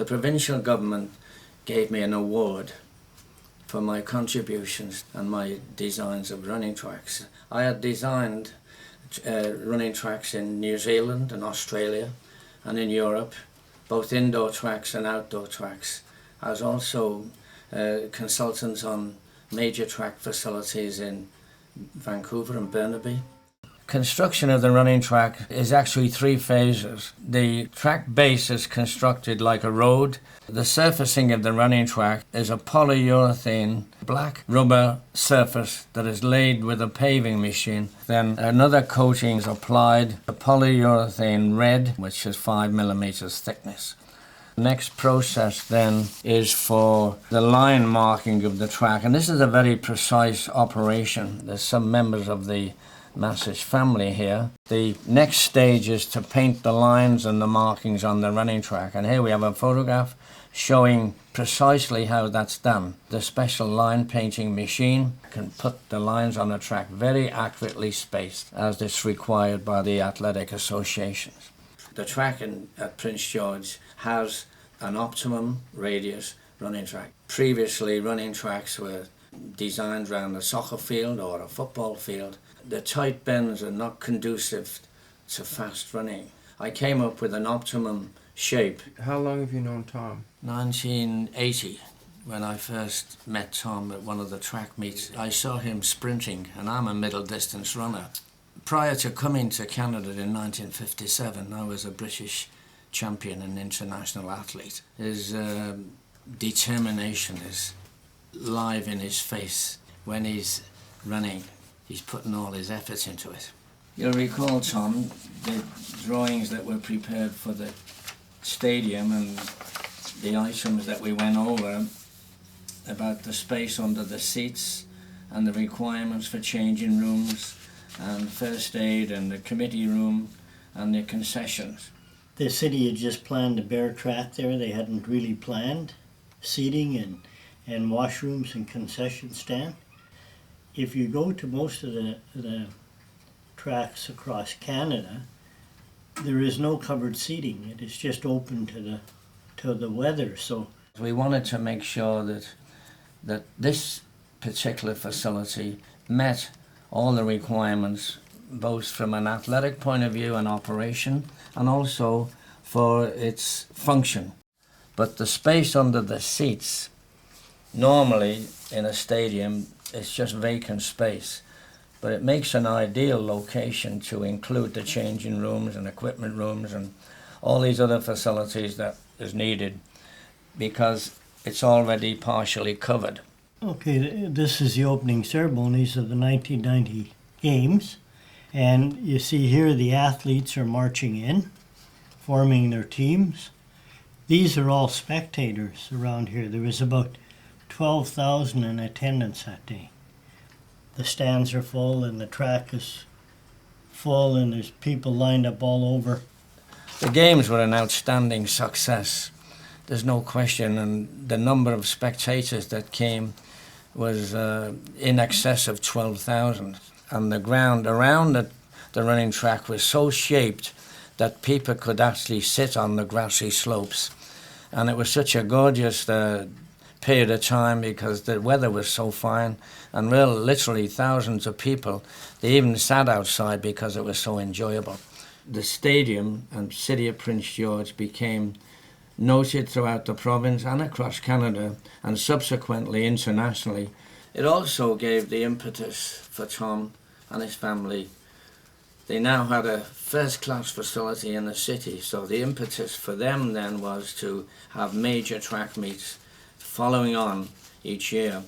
The provincial government gave me an award for my contributions and my designs of running tracks. I had designed running tracks in New Zealand and Australia and in Europe, both indoor tracks and outdoor tracks. I was also consultant on major track facilities in Vancouver and Burnaby. Construction of the running track is actually 3 phases. The track base is constructed like a road. The surfacing of the running track is a polyurethane black rubber surface that is laid with a paving machine. Then another coating is applied, a polyurethane red, which is 5 millimeters thickness. The next process then is for the line marking of the track, and this is a very precise operation. There's some members of the Masich family here. The next stage is to paint the lines and the markings on the running track, and here we have a photograph showing precisely how that's done. The special line painting machine can put the lines on the track very accurately spaced as is required by the athletic associations. The track at Prince George has an optimum radius running track. Previously, running tracks were designed around a soccer field or a football field. The tight bends are not conducive to fast running. I came up with an optimum shape. How long have you known Tom? 1980, when I first met Tom at one of the track meets. I saw him sprinting, and I'm a middle distance runner. Prior to coming to Canada in 1957, I was a British champion and international athlete. His determination is live in his face. When he's running, he's putting all his effort into it. You'll recall, Tom, the drawings that were prepared for the stadium and the items that we went over about the space under the seats and the requirements for changing rooms and first aid and the committee room and the concessions. The city had just planned a bare track there. They hadn't really planned seating and washrooms and concession stand. If you go to most of the tracks across Canada, there is no covered seating. It is just open to the weather. So we wanted to make sure that this particular facility met all the requirements, both from an athletic point of view and operation, and also for its function. But the space under the seats, normally in a stadium, it's just vacant space. But it makes an ideal location to include the changing rooms and equipment rooms and all these other facilities that is needed, because it's already partially covered. okay, this is the opening ceremonies of the 1990 Games. And you see here the athletes are marching in, forming their teams. These are all spectators around here. There was about 12,000 in attendance that day. The stands are full and the track is full and there's people lined up all over. The Games were an outstanding success. There's no question, and the number of spectators that came was in excess of 12,000. And the ground around the running track was so shaped that people could actually sit on the grassy slopes. And it was such a gorgeous period of time because the weather was so fine, and literally thousands of people, they even sat outside because it was so enjoyable. The stadium and city of Prince George became noted throughout the province and across Canada, and subsequently internationally. It also gave the impetus for Tom and his family. They now had a first-class facility in the city, so the impetus for them then was to have major track meets following on each year.